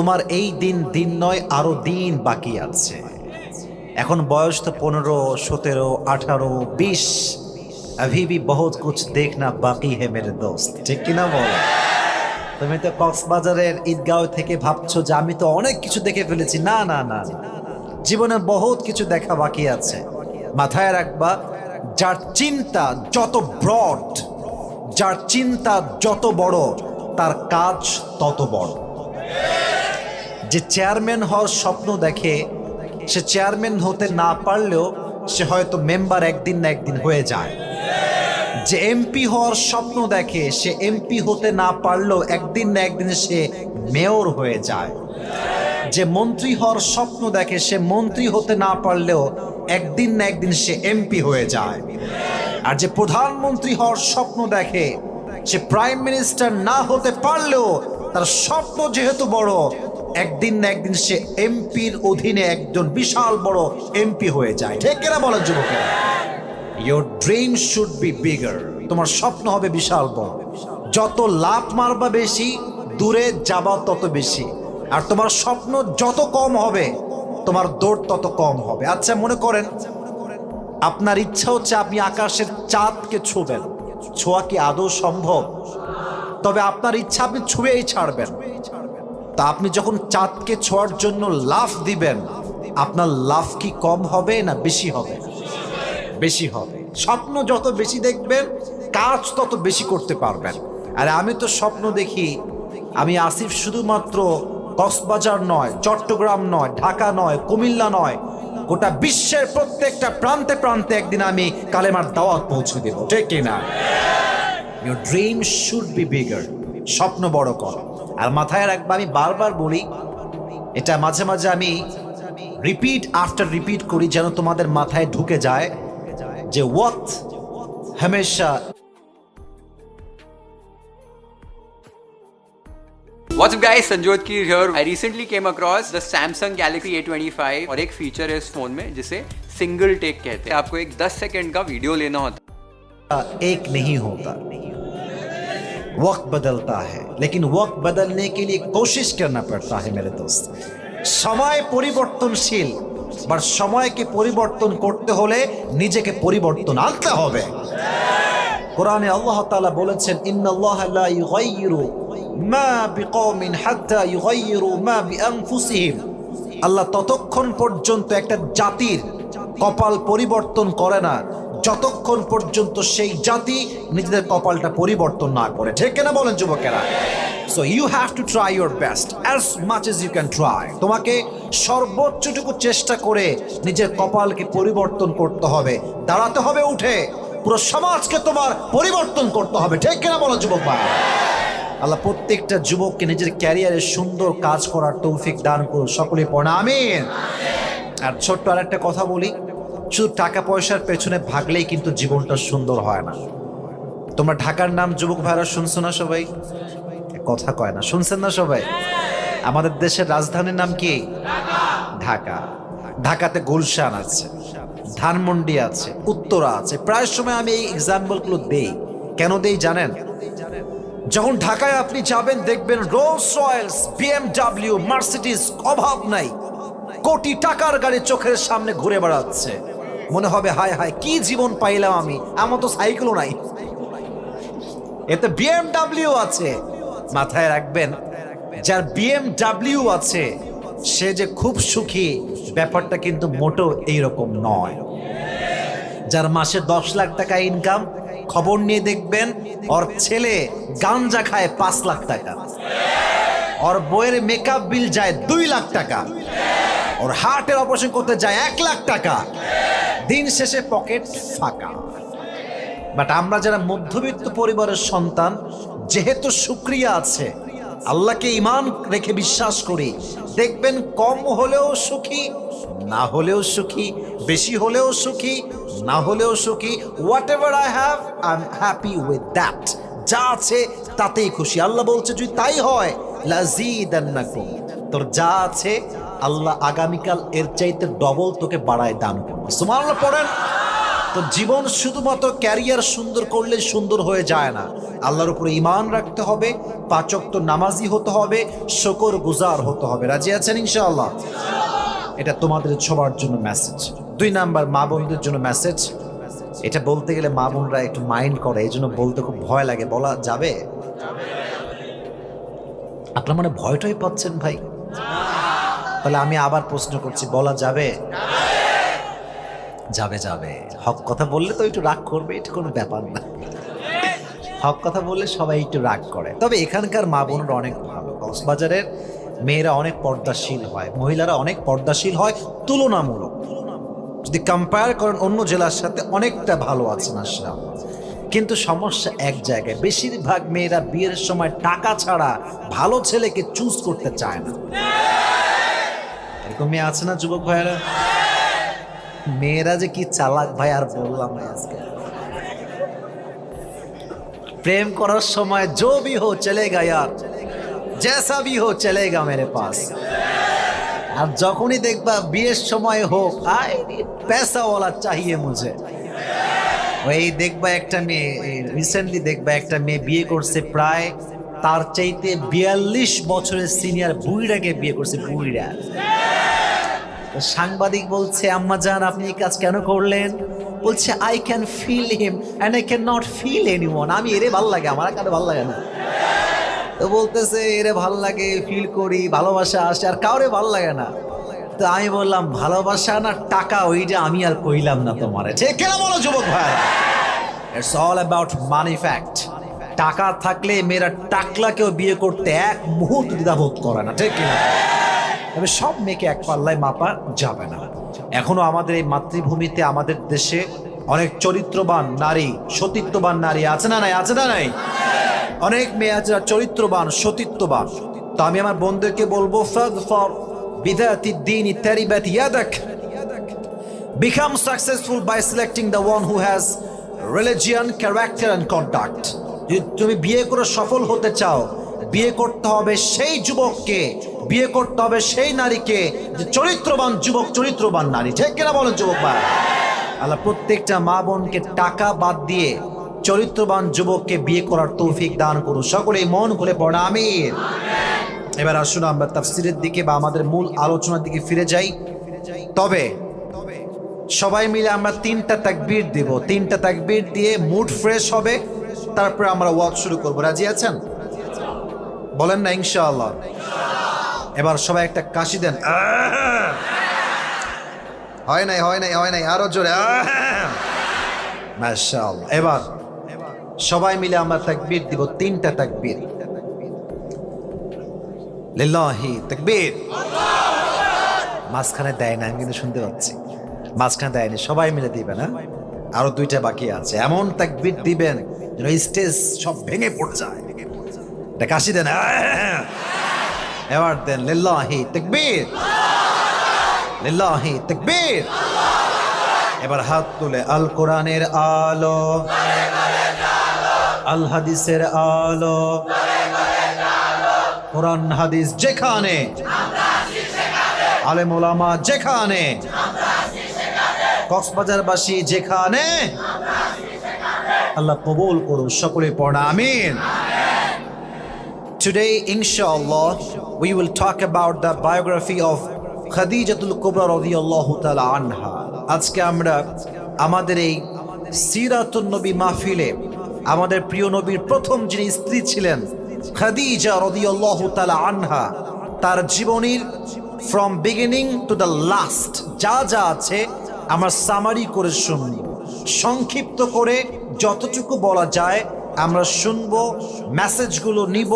তোমার এই দিন দিন নয়, আরো দিন বাকি আছে। এখন বয়স তো 15, 17, 18, 20। अभी भी बहुत कुछ देखना बाकी है मेरे दोस्त, ঠিক কিনা বল? তুমি তো কক্সবাজারের ঈদগাঁও থেকে ভাবছো যে আমি তো অনেক কিছু দেখে ফেলেছি। না না না, জীবনে বহুত কিছু দেখা বাকি আছে। মাথায় রাখবা, যার চিন্তা যত ব্রড, যার চিন্তা যত বড়, তার কাজ তত বড়। যে চেয়ারম্যান হওয়ার স্বপ্ন দেখে, সে চেয়ারম্যান হতে না পারলেও সে হয়তো মেম্বার একদিন না একদিন হয়ে যায়। যে এমপি হওয়ার স্বপ্ন দেখে, সে এমপি হতে না পারলেও একদিন না একদিন সে মেয়র হয়ে যায়। যে মন্ত্রী হওয়ার স্বপ্ন দেখে, সে মন্ত্রী হতে না পারলেও একদিন না একদিন সে এমপি হয়ে যায়। আর যে প্রধানমন্ত্রী হওয়ার স্বপ্ন দেখে, সে প্রাইম মিনিস্টার না হতে পারলেও তার স্বপ্ন যেহেতু বড়, একদিন না একদিন সে এমপির অধীনে একজন বিশাল বড় এমপি হয়ে যায়। ঠিক কিনা বলেন যুবকেরা? Your dream should be bigger. তোমার স্বপ্ন হবে বিশাল বড়। যত লাভ মারবা বেশি, দূরে যাবা তত বেশি। আর তোমার স্বপ্ন যত কম হবে, তোমার দৌড় তত কম হবে। আচ্ছা, মনে করেন আপনার ইচ্ছা হচ্ছে আপনি আকাশের চাঁদকে ছুবেন। ছোঁয়া কি আদৌ সম্ভব? তবে আপনার ইচ্ছা আপনি ছুঁয়েই ছাড়বেন। তা আপনি যখন চাঁদকে ছোঁয়ার জন্য লাফ দিবেন, আপনার লাফ কি কম হবে না বেশি হবে? বেশি হবে। স্বপ্ন যত বেশি দেখবেন, কাজ তত বেশি করতে পারবেন। আর আমি তো স্বপ্ন দেখি, আমি আসিফ শুধুমাত্র কক্সবাজার নয়, চট্টগ্রাম নয়, ঢাকা নয়, কুমিল্লা নয়, গোটা বিশ্বের প্রত্যেকটা প্রান্তে প্রান্তে একদিন আমি কালেমার দাওয়াত পৌঁছে দেব। ঠিক কিনা? Your dream should be bigger. স্বপ্ন বড় কর। আর মাথায় রাখবা, আমি বারবার বলি, এটা মাঝে মাঝে আমি রিপিট আফটার রিপিট করি, যেন তোমাদের মাথায় ঢুকে যায় যে ওয়াক্ত হমেশা। What's up guys, Sanjot Keer here. I recently came across the Samsung Galaxy A25 और एक फीचर है इस फोन में जिसे सिंगल टेक कहते हैं। आपको एक 10 सेकंड का वीडियो लेना होता है। एक नहीं होता, वक्त बदलता है, लेकिन वक्त बदलने के लिए कोशिश करना पड़ता है मेरे दोस्त। समय পরিবর্তনশীল, বাট সময়কে পরিবর্তন করতে হলে নিজেকে পরিবর্তন আনতে হবে। কোরআনে আল্লাহ তাআলা বলেছেন, ইন্নাল্লাহা লা ইউগাইয়িরু মা বিকওমিন হাত্তা ইউগাইয়িরু মা বিআনফুসিহিম। আল্লাহ ততক্ষণ পর্যন্ত একটা জাতির কপাল পরিবর্তন করে না যতক্ষণ পর্যন্ত সেই জাতি নিজেদের কপালটা পরিবর্তন না করে। ঠিক কিনা বলেন যুবকেরা? So you have to try your best as much as you can try. তোমাকে সর্বোচ্চটুকু চেষ্টা করে নিজের কপালকে পরিবর্তন করতে হবে, দাঁড়াতে হবে উঠে, পুরো সমাজকে তোমার পরিবর্তন করতে হবে। ঠিক কিনা বলো যুবক ভাই? আল্লাহ প্রত্যেকটা যুবককে নিজের ক্যারিয়ারে সুন্দর কাজ করার তৌফিক দান করুন। সকলে পড়া আমিন। আর ছোট্ট আর একটা কথা বলি, শুধু টাকা পয়সার পেছনে ভাগলেই কিন্তু জীবনটা সুন্দর হয় না। তোমরা ঢাকার নাম যুবক ভাইরা শুনছো না সবাই? কথা কয় না, শুনছেন না সবাই? আমাদের দেশের রাজধানীর নাম কি? ঢাকা। ঢাকাতে গুলশান আছে, ধানমন্ডি আছে, উত্তরা আছে। প্রায় সময় আমি এই এক্সাম্পলগুলো দেই। কেন দেই জানেন? যখন ঢাকায় আপনি যাবেন, দেখবেন রোলস রয়েলস, BMW, মার্সিডিজ, অভাব নাই, কোটি টাকার গাড়ি চোখের সামনে ঘুরে বেড়াচ্ছে। মনে হবে হায় হায় কি জীবন পাইলাম আমি, আমার তো সাইকেলও নাই, এতে BMW আছে। মাথায় রাখবেন, যার BMW আছে সে যে খুব সুখী, ব্যাপারটা কিন্তু মোটেও এইরকম নয়। যার মাসে 10 লাখ টাকা ইনকাম, খবর নিয়ে দেখবেন ওর ছেলে গাঞ্জা খায় 5 লাখ টাকা, ওর বইয়ের মেকআপ বিল যায় 2 লাখ টাকা, ওর হার্টের অপারেশন করতে যায় 1 লাখ টাকা, দিন শেষে পকেট ফাঁকা। বাট আমরা যারা মধ্যবিত্ত পরিবারের সন্তান, যেহেতু শুকরিয়া আছে, আল্লাহকে ঈমান রেখে বিশ্বাস করি, দেখবেন কম হলেও সুখী, না হলেও সুখী, বেশি হলেও সুখী, না হলেও সুখী। What ever I have, I am happy with that. যা আছে তাতেই খুশি। আল্লাহ বলছে যদি তাই হয়, লাযীদান্নাকুম, তোর যা আছে আল্লাহ আগামীকাল এর চাইতে ডবল তোকে বাড়ায় দান করবে। সুবহানাল্লাহ পড়েন। তো জীবন শুধুমাত্র ক্যারিয়ার সুন্দর করলে সুন্দর হয়ে যায় না, আল্লাহর উপরে ঈমান রাখতে হবে, 5 ওয়াক্ত নামাজি হতে হবে, শুকর গুজার হতে হবে। রাজি আছেন ইনশাআল্লাহ? এটা তোমাদের সবার জন্য মেসেজ। 2 নাম্বার, মা বোনদের জন্য মেসেজ। এটা বলতে গেলে মা বোনরা একটু মাইন্ড করে, এই জন্য বলতে খুব ভয় লাগে। বলা যাবে? আপনার মানে ভয়টাই পাচ্ছেন ভাই? তাহলে আমি আবার প্রশ্ন করছি, বলা যাবে? যাবে যাবে। হক কথা বললে তো একটু রাগ করবে, এটা কোনো ব্যাপার না। হক কথা বললে সবাই একটু রাগ করে। তবে এখানকার মা বোনরা অনেক ভালো। কক্সবাজারের মেয়েরা অনেক পর্দাশীল হয়, মহিলারা অনেক পর্দাশীল হয় তুলনামূলক। যদি কম্পেয়ার করেন অন্য জেলার সাথে অনেকটা ভালো আছে মাশাআল্লাহ। কিন্তু সমস্যা এক জায়গায়, বেশিরভাগ মেয়েরা বিয়ের সময় টাকা ছাড়া ভালো ছেলেকে চুজ করতে চায় না। এরকম মেয়ে আছে না যুবক ভাইয়েরা? মেয়েরা যে কি চালাক ভাই, আর বললাম না আজকে। প্রেম করার সময় जो भी हो चलेगा यार, जैसा भी हो चलेगा मेरे पास। আর যখনই দেখবা বিয়ের সময় হোক, আই पैसा वाला चाहिए मुझे। ওই দেখবা একটা মেয়ে, রিসেন্টলি দেখবা একটা মেয়ে বিয়ে করছে, প্রায় তার চাইতে 42 বছরের সিনিয়র বুড়িটাকে বিয়ে করছে, বুড়িরা। সাংবাদিক বলছে, আম্মা জান আপনি এই কাজ কেন করলেন? বলছে, I can feel him and I can not feel anyone. আমি এরে ভাল লাগে, আমার কারো ভাল লাগে না। তো বলতেছে এরে ভাল লাগে, ফিল করি, ভালোবাসা আসে, আর কাউরে ভাল লাগে না। তো আমি বললাম, ভালোবাসা না টাকা, ওইটা আমি আর কইলাম না তোমারে। ঠিক কেন বলো যুবক ভাই? It's all about money fact. টাকা থাকলে মেয়েরা টাকলাকেও বিয়ে করতে এক মুহূর্ত দ্বিধাবোধ করে না, ঠিক কিনা? তবে সব মেয়েকে এক পাল্লায় মাপা যাবে না। এখনো আমাদের এই মাতৃভূমিতে, আমাদের দেশে অনেক চরিত্রবান নারী, সতীত্ববান নারী আছে না নাই? আছে না নাই? অনেক মেয়ে আছে চরিত্রবান, সতীত্ববান। তো আমি আমার বন্ধুকে বলবো, ফাযফার বিযাতিদ দীনি তারিবাত ইয়াদাক। Become successful by selecting the one who has religion, character and conduct. যদি তুমি বিয়ে করে সফল হতে চাও, বিয়ে করতে হবে সেই যুবককে, বিয়ে করতে হবে সেই নারীকে যে চরিত্রবান যুবক, চরিত্রবান নারী। ঠিক কিনা বলেন যুবক ভাই? আল্লাহ প্রত্যেকটা মা বোনকে টাকা বাদ দিয়ে চরিত্রবান যুবককে বিয়ে করার তৌফিক দান করুন। সকলেই মন খুলে পড়ে আমিন। এবার আসুন আমরা তাফসীরের দিকে বা আমাদের মূল আলোচনার দিকে ফিরে যাই। তবে সবাই মিলে আমরা 3টা তাকবীর দিব। 3টা তাকবীর দিয়ে মুড ফ্রেশ হবে, তারপরে আমরা ওয়াজ শুরু করব। রাজি আছেন? বলেন না ইনশাআল্লাহ? এবার সবাই একটা কাশি দেন। হয় নাই, হয় নাই, হয় নাই, আরো জোরে। মাশাআল্লাহ। এবার সবাই মিলে আমরা তাকবীর দিব, 3টা তাকবীর। লিল্লাহি তাকবীর। মাঝখানে দেয় না, আমি কিন্তু শুনতে পাচ্ছি। মাঝখানে দেয়নি, সবাই মিলে দিবেন। হ্যাঁ, আরো 2টা বাকি আছে। এমন তাকবীর দিবেন যেন স্টেজ সব ভেঙে পড়ে যায়। এটা কাশি দেন। এবার দেন লিল্লাহি তাকবীর, লিল্লাহি তাকবীর। এবার হাত তুলে আল কোরআনের আলো, আল হাদিসের আলো, কোরআন হাদিস যেখানে, আলেম ওলামা যেখানে, কক্সবাজারবাসী যেখানে, আল্লাহ কবুল করুন। সকলে পড়া আমিন। Today, inshallah, we will talk about the biography of Khadijatul Kubra radiyallahu ta'ala anha. আজকে আমরা আমাদের এই সিরাতুন নবী মাহফিলে আমাদের প্রিয় নবীর প্রথম যিনি স্ত্রী ছিলেন খাদিজা রাদিয়াল্লাহু তাআলা আনহা, তার জীবনীর from beginning to the last যা যা আছে আমরা সামারি করে শুনব, সংক্ষিপ্ত করে যতটুকু বলা যায় আমরা শুনব, মেসেজগুলো নিব,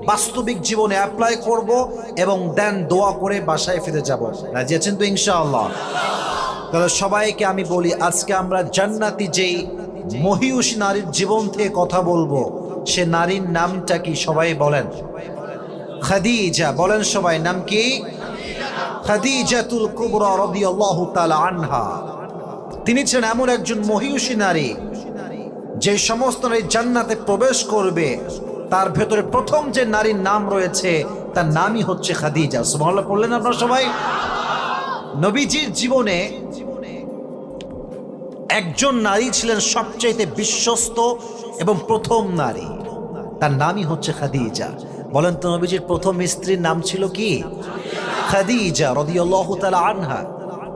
বাস্তবিক জীবনে অ্যাপ্লাই করব এবং দেন দোয়া করে বাসায় ফিরে যাব। রাজি আছেন তো ইনশাআল্লাহ? তাহলে সবাইকে আমি বলি, আজকে আমরা জান্নাতি যেই মহিয়সী নারীর জীবন থেকে কথা বলবো, সে নারীর নামটা কি? সবাই বলেন খাদিজা। বলেন সবাই, নাম কি? খাদিজাতুল কুবরা রাদিয়াল্লাহু তাআলা আনহা। তিনি ছিলেন এমন একজন মহিয়সী নারী যে সমস্ত নারী জান্নাতে প্রবেশ করবে তার ভেতরে প্রথম যে নারীর নাম রয়েছে তার নামই হচ্ছে খাদিজা। সুবহানাল্লাহ পড়লেন আপনারা সবাই? নবীজির জীবনে একজন নারী ছিলেন সবচেয়ে বিশ্বস্ত এবং প্রথম নারী, তার নামই হচ্ছে খাদিজা। বলেন তো নবীজির প্রথম স্ত্রীর নাম ছিল কি? খাদিজা রাদিয়াল্লাহু তাআলা আনহা।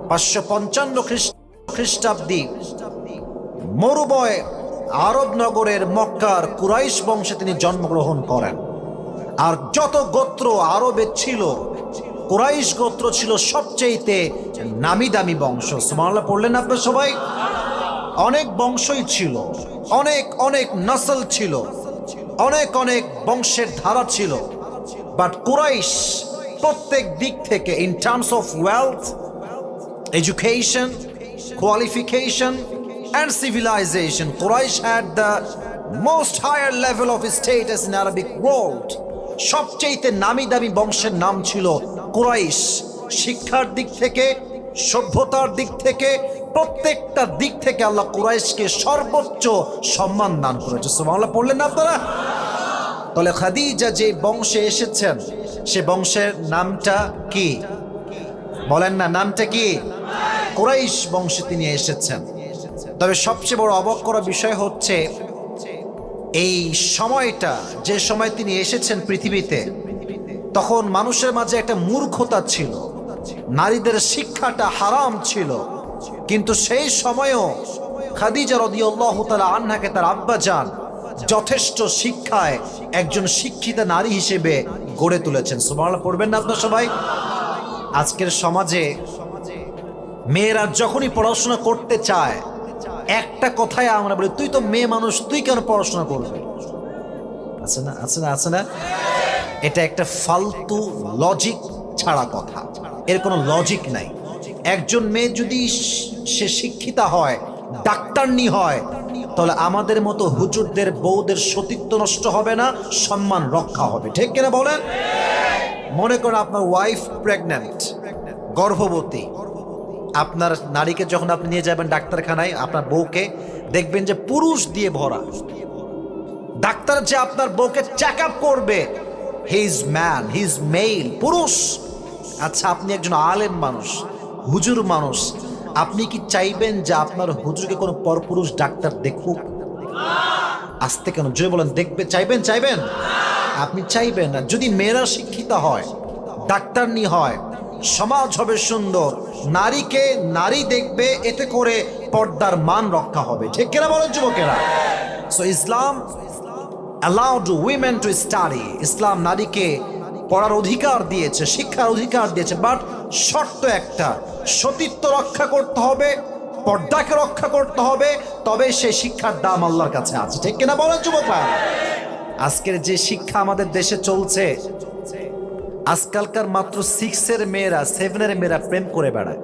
555 খ্রিস্টাব্দে মরুবয় আরব নগরের মক্কার কুরাইশ বংশে তিনি জন্মগ্রহণ করেন। আর যত গোত্র আরবে ছিল, কুরাইশ গোত্র ছিল সবচেয়ে নামি দামি বংশ। সুবহানাল্লাহ পড়লেন আপনারা সবাই? অনেক বংশই ছিল, অনেক অনেক নসল ছিল, অনেক অনেক বংশের ধারা ছিল। বাট কুরাইশ প্রত্যেক দিক থেকে, in terms of wealth, education, qualification and civilization, Quraysh had the most higher level of status in Arabic world. সবচেয়ে নামি দামি বংশের নাম ছিল কুরাইশ। শিক্ষার দিক থেকে, সভ্যতার দিক থেকে, প্রত্যেকটা দিক থেকে আল্লাহ কুরাইশকে সর্বোচ্চ সম্মান দান করেছে। সুবহানাল্লাহ পড়লেন না আপনারা? তাহলে খাদিজা যে বংশে এসেছেন, সে বংশের নামটা কি? বলেন না, নামটা কি? কুরাইশ বংশে তিনি এসেছেন। তবে সবচেয়ে বড় অবাক করা বিষয় হচ্ছে এই সময়টা, যে সময় তিনি এসেছেন পৃথিবীতে, তখন মানুষের মাঝে একটা মূর্খতা ছিল, নারীদের শিক্ষাটা হারাম ছিল। কিন্তু সেই সময়েও খাদিজা রাদিয়াল্লাহু তাআলা আনহাকে তার আব্বাজান যথেষ্ট শিক্ষায় একজন শিক্ষিতা নারী হিসেবে গড়ে তুলেছেন। সুবহানাল্লাহ পড়বেন না আপনারা সবাই? আজকের সমাজে মেয়েরা যখনই পড়াশোনা করতে চায়, একটা কথাই আমরা বলি, তুই তো মেয়ে মানুষ, তুই কেন পড়াশোনা করবি? আছে না, আছে না, আছে না? এটা একটা ফালতু লজিক ছাড়া কথা, এর কোনো লজিক নাই। একজন মেয়ে যদি সে শিক্ষিতা হয়, ডাক্তারনি হয়, তাহলে আমাদের মতো হুজুরদের বউদের সতীত্ব নষ্ট হবে না, সম্মান রক্ষা হবে। ঠিক কিনা বলেন? মনে করেন আপনার ওয়াইফ প্রেগন্যান্ট, গর্ভবতী, আপনার নারীকে যখন আপনি নিয়ে যাবেন ডাক্তারখানায়, আপনার বউকে দেখবেন যে পুরুষ দিয়ে ভরা। ডাক্তার যে আপনার বউকে চেক আপ করবে, he is man, he is male, পুরুষ। আচ্ছা, আপনি একজন আলেম মানুষ, হুজুর মানুষ, আপনি কি চাইবেন যে আপনার হুজুরকে কোনো পরপুরুষ ডাক্তার দেখুক? আসতে কেন, জয় বলেন, দেখবে চাইবেন? চাইবেন? আপনি চাইবেন না। যদি মেয়েরা শিক্ষিতা হয়, ডাক্তারনি হয়, সমাজ হবে সুন্দর, নারীকে নারী দেখবে, এতে করে পর্দার মান রক্ষা হবে। ঠিক কিনা বলেন যুবকেরা? So Islam allowed women to study. ইসলাম নারীকে পড়ার অধিকার দিয়েছে, শিক্ষার অধিকার দিয়েছে, বাট শর্ত একটা, সতীত্ব রক্ষা করতে হবে, পর্দাকে রক্ষা করতে হবে, তবে সেই শিক্ষার দাম আল্লাহর কাছে আছে। ঠিক কিনা বলেন যুবকরা? আজকের যে শিক্ষা আমাদের দেশে চলছে, আজকালকার মাত্র 6-এর মেয়েরা, 7-এর মেয়েরা প্রেম করে বেড়ায়।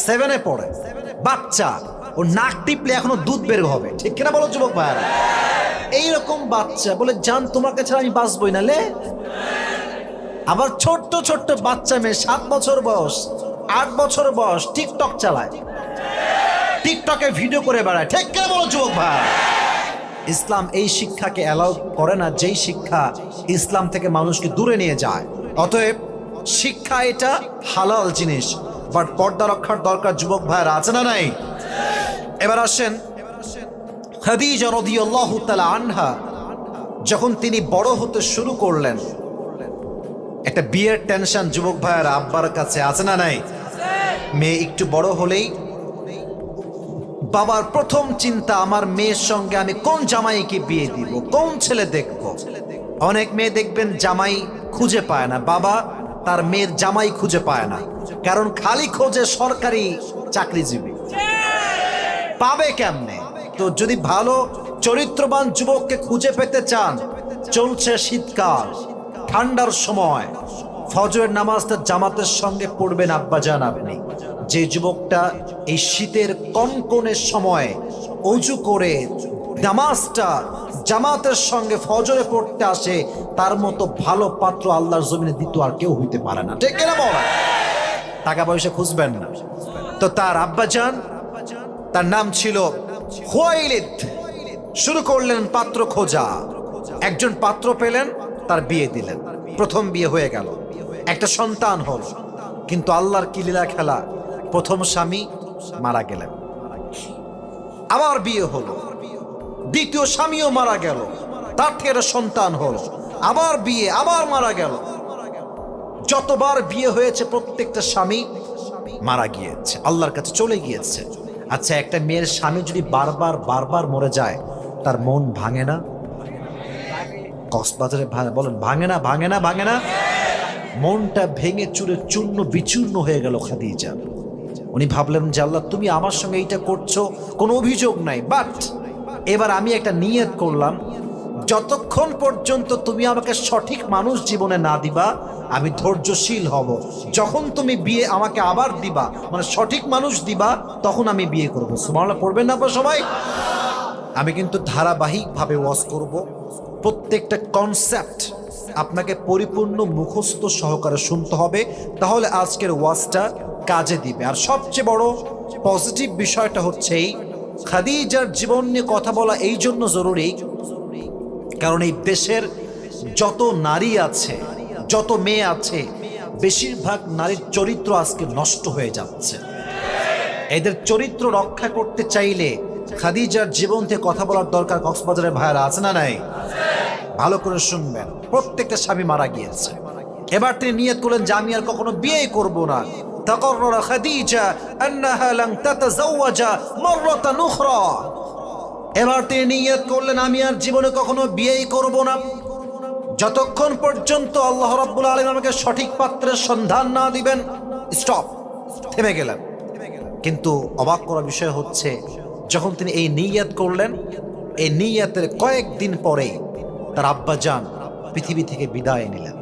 7-এ পড়ে বাচ্চা, ও নাক টিপলে এখনো দুধ বের হবে। ঠিক কিনা বলো যুবক ভাইরা? এইরকম বাচ্চা বলে, জান তোমার কাছে আমি বাঁচবই না লে। আবার ছোট্ট ছোট্ট বাচ্চা মেয়ে, 7 বছর বয়স, 8 বছর বয়স, টিকটক চালায়, টিকটকে ভিডিও করে বেড়ায়। ঠিক কিনা বলো যুবক ভাই? ইসলাম এই শিক্ষাকে অ্যালাউ করে না, যেই শিক্ষা ইসলাম থেকে মানুষকে দূরে নিয়ে যায়। অতএব শিক্ষা এটা হালাল জিনিস, বাট পর্দা রক্ষার দরকার যুবক ভাইরা, আছে না নাই? এবার আসেন, খাদিজা রাদিয়াল্লাহু তাআলা আনহা যখন তিনি বড় হতে শুরু করলেন, একটা বিয়ের টেনশন যুবক ভাইয়ের আব্বার কাছে, আছে না নাই? মেয়ে একটু বড় হলেই বাবার প্রথম চিন্তা, আমার মেয়ের সঙ্গে আমি কোন জামাইকে বিয়ে দিব, কোন ছেলে দেখব। অনেক মেয়ে দেখবেন জামাই খুঁজে পায় না, বাবা তার মেয়ের জামাই খুঁজে পায় না, কারণ খালি খোঁজে সরকারি চাকরিজীবী। পাবে কেমনে? তো যদি ভালো চরিত্রবান যুবককে খুঁজে পেতে চান, চলছে শীতকাল, ঠান্ডার সময়, ফজরের নামাজটা জামাতের সঙ্গে পড়বেন আব্বাজান আপনি। যে যুবকটা এই শীতের কনকনের সময় অজু করে নামাজটা জামাতের সঙ্গে ফজরে পড়তে আসে, তার মতো ভালো পাত্র আল্লাহর জমিনে দ্বিতীয় আর কেউ হইতে পারে না। ঠিক কিনা বল? টাকা পয়সা খুঁজবেন না। তো তার আব্বাজান, তার নাম ছিল খুয়াইলিদ, শুরু করলেন পাত্র খোঁজা। একজন পাত্র পেলেন, তার বিয়ে দিলেন। প্রথম বিয়ে হয়ে গেল, একটা সন্তান হল। কিন্তু আল্লাহর কি লীলা খেলা, প্রথম স্বামী মারা গেলেন। আবার বিয়ে হলো, দ্বিতীয় স্বামীও মারা গেল, তার থেকে একটা সন্তান হলো, আবার বিয়ে, আবার মারা গেল। যতবার বিয়ে হয়েছে প্রত্যেকটা স্বামী মারা গিয়েছে, আল্লাহর কাছে চলে গিয়েছে। আচ্ছা, একটা মেয়ের স্বামী যদি বারবার বারবার মরে যায়, তার মন ভাঙে না? কক্সবাজারে বলেন ভাঙে না? ভাঙে না? ভাঙে না? মনটা ভেঙে চুরে চূর্ণ বিচূর্ণ হয়ে গেল খাদিজা। উনি ভাবলেন যে আল্লাহ, তুমি আমার সঙ্গে এইটা করছো, কোনো অভিযোগ নাই, বাট এবার আমি একটা নিয়ত করলাম, যতক্ষণ পর্যন্ত তুমি আমাকে সঠিক মানুষ জীবনে না দিবা আমি ধৈর্যশীল হব। যখন তুমি বিয়ে আমাকে আবার দিবা, মানে সঠিক মানুষ দিবা, তখন আমি বিয়ে করবো। সুবহানাল্লাহ পড়বেন না আপনারা সবাই? আমি কিন্তু ধারাবাহিকভাবে ওয়াজ করব। প্রত্যেকটা কনসেপ্ট আপনাকে পরিপূর্ণ মুখস্থ সহকারে শুনতে হবে, তাহলে আজকের ওয়াজটা কাজে দিবে। আর সবচেয়ে বড় পজিটিভ বিষয়টা হচ্ছে এই, খাদিজার জীবন নিয়ে কথা বলা এই জন্য জরুরি, কারণ এই দেশের যত নারী আছে, যত মেয়ে আছে, বেশিরভাগ নারীর চরিত্র আজকে নষ্ট হয়ে যাচ্ছে। এদের চরিত্র রক্ষা করতে চাইলে খাদিজার জীবন থেকে কথা বলার দরকার। কক্সবাজারের ভাইয়েরা আছে না নাই? ভালো করে শুনবেন, প্রত্যেকটা স্বামী মারা গিয়েছে। এবার তিনি নিয়ত করলেন যে আমি আর কখনো বিয়ে করব না। তাকাররারা খাদিজা আন্নাহা লান তাতাযাওয়াজা মাররাতান উখরা। এবার তিনি নিয়ত করলেন আমি আর জীবনে কখনো বিয়েই করব না, যতক্ষণ পর্যন্ত আল্লাহ রাব্বুল আলামিন আমাকে সঠিক পাত্রের সন্ধান না দিবেন। স্টপ, থেমে গেলেন। কিন্তু অবাক করার বিষয় হচ্ছে, যখন তিনি এই নিয়ত করলেন, এই নিয়তের কয়েকদিন পরেই তার আব্বাজান পৃথিবী থেকে বিদায় নিলেন।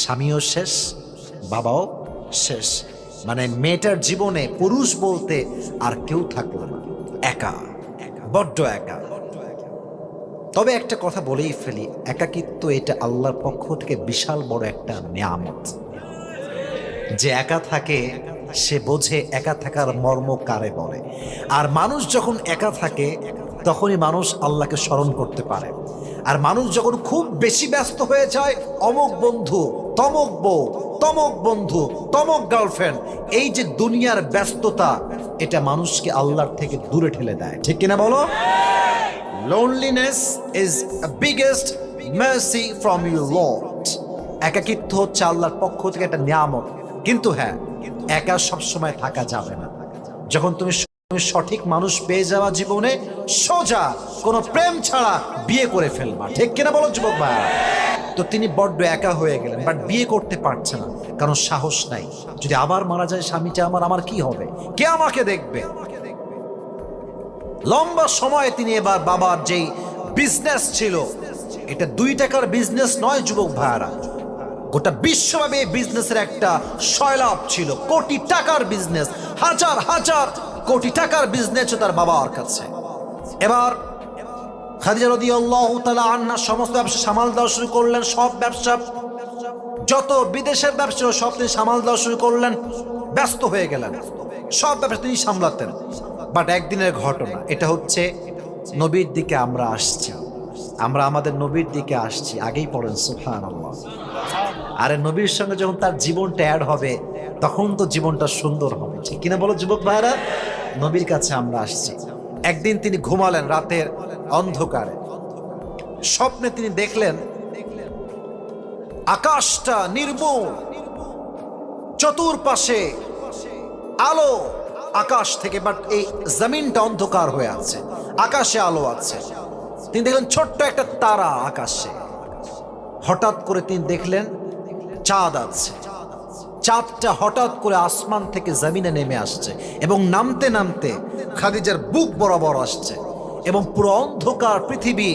স্বামীও শেষ, বাবাও শেষ, মানে মেয়েটার জীবনে পুরুষ বলতে আর কেউ থাকলো না, একা, বড্ড একা। তবে একটা কথা বলেই ফেলি, একাকিত্ব এটা আল্লাহর পক্ষ থেকে বিশাল বড় একটা নিয়ামত। যে একা থাকে সে বোঝে একা থাকার মর্ম কারে বলে। আর মানুষ যখন একা থাকে তখনই মানুষ আল্লাহকে স্মরণ করতে পারে। আর মানুষ যখন খুব বেশি ব্যস্ত হয়ে যায়, অমুক বন্ধু, তমক বউ, তমক বন্ধু, তমক গার্লফ্রেন্ড, এই যে দুনিয়ার ব্যস্ততা, এটা মানুষকে আল্লাহর থেকে দূরে ঠেলে দেয়। ঠিক কিনা বলো? Loneliness is a biggest mercy from your Lord. একাকিত্ব হচ্ছে আল্লাহর পক্ষ থেকে একটা নিয়ামত। কিন্তু হ্যাঁ, একা সবসময় থাকা যাবে না। যখন তুমি সঠিক মানুষ পেয়ে যাওয়া, জীবনে সোজা কোনো প্রেম ছাড়া বিয়ে করে ফেলবা। ঠিক কিনা বলো যুবক ভাই? তো তিনি বড্ড একা হয়ে গেলেন, বাট বিয়ে করতে পারছে না, কারণ সাহস নাই। যদি আবার মারা যায় স্বামীটা আমার কি হবে? কে আমাকে দেখবে? লম্বা সময় তিনি এবার বাবার যেই বিজনেস ছিল, এটা 2 টাকার বিজনেস নয় যুবক ভাইয়ারা, গোটা বিশ্বব্যাপী এই বিজনেসের একটা সয়লাভ ছিল। কোটি টাকার বিজনেস, হাজার হাজার কোটি টাকার বিজনেস তার বাবার কাছে। এবার খাদিজা রাদিয়াল্লাহু তাআলা আনহা সমস্ত ব্যবসা সামাল দেওয়া শুরু করলেন। সব ব্যবসা, যত বিদেশের ব্যবসা সব তিনি সামাল দেওয়া শুরু করলেন। ব্যস্ত হয়ে গেলেন, সব ব্যবসা তিনি সামলাতেন। বাট একদিনের ঘটনা, এটা হচ্ছে নবীর দিকে আমরা আসছি, আমরা আমাদের নবীর দিকে আসছি। আগেই পড়েন সুবহানাল্লাহ। আরে নবীর সঙ্গে যখন তার জীবনটা অ্যাড হবে, তখন তো জীবনটা সুন্দর হবে। ঠিক কিনা বলো যুবক ভাইরা? নবীর কাছে আমরা আসছি। একদিন তিনি ঘুমালেন রাতের অন্ধকারে, স্বপ্নে তিনি দেখলেন আকাশটা নির্মল, চতুর্পাশে আলো আকাশ থেকে, বাট এই জমিনটা অন্ধকার হয়ে আছে, আকাশে আলো আছে। তিনি দেখলেন ছোট্ট একটা তারা আকাশে। হঠাৎ করে তিনি দেখলেন চাঁদ আছে। চাঁদটা হঠাৎ করে আসমান থেকে জমিনে নেমে আসছে এবং নামতে নামতে খাদিজার বুক বরাবর আসছে, এবং পুরো অন্ধকার পৃথিবী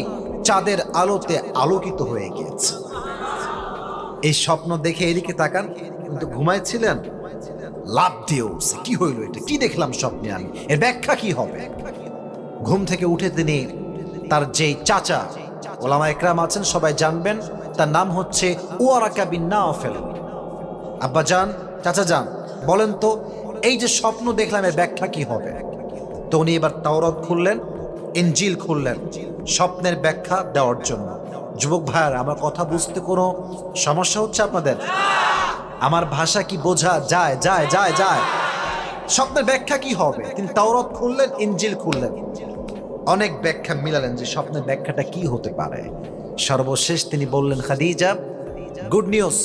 চাঁদের আলোতে আলোকিত হয়ে গিয়েছে। এই স্বপ্ন দেখে এদিকে তাকান, কিন্তু ঘুমাইছিলেন, লাভ দিয়ে উঠছে। কি হইল এটা? কি দেখলাম স্বপ্নে আমি? এর ব্যাখ্যা কি হবে? ঘুম থেকে উঠে তিনি তার যেই চাচা, ওলামা একরাম আছেন সবাই জানবেন, তার নাম হচ্ছে ওয়ারাকা বিন নাওফেল। আব্বা যান, চাচা যান, বলেন তো এই যে স্বপ্ন দেখলাম এর ব্যাখ্যা কি হবে? তো উনি এবার তাওরাত খুললেন, ইনজিল খুললেন স্বপ্নের ব্যাখ্যা দেওয়ার জন্য। যুবক ভাইয়ার, আমার কথা বুঝতে কোনো সমস্যা হচ্ছে আপনাদের? আমার ভাষা কি বোঝা যায়? যায় যায় যায় স্বপ্নের ব্যাখ্যা কি হবে? তিনি তাওরাত খুললেন, ইনজিল খুললেন, অনেক ব্যাখ্যা মিলালেন যে স্বপ্নের ব্যাখ্যাটা কি হতে পারে। সর্বশেষ তিনি বললেন, Khadija, good news,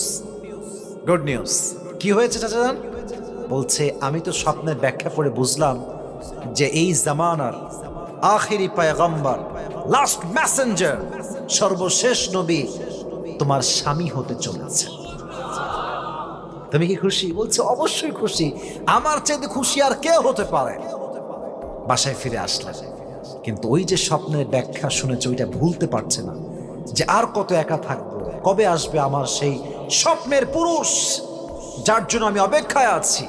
good news. কি হয়েছে চাচাজান? বলছে, আমি তো স্বপ্নের ব্যাখ্যা পড়ে বুঝলাম যে এই জামানার আখিরি পয়গম্বর, লাস্ট মেসেঞ্জার, সর্বশেষ নবী তোমার স্বামী হতে চলেছে। তুমি কি খুশি? বলছে, অবশ্যই খুশি, আমার চাইতে খুশি আর কে হতে পারে। বাসায় ফিরে আসলেন, কিন্তু ওই যে স্বপ্নের ব্যাখ্যা শুনেছে ওইটা ভুলতে পারছে না, যে আর কত একা থাকবো, কবে আসবে আমার সেই স্বপ্নের পুরুষ যার জন্য আমি অপেক্ষায় আছি।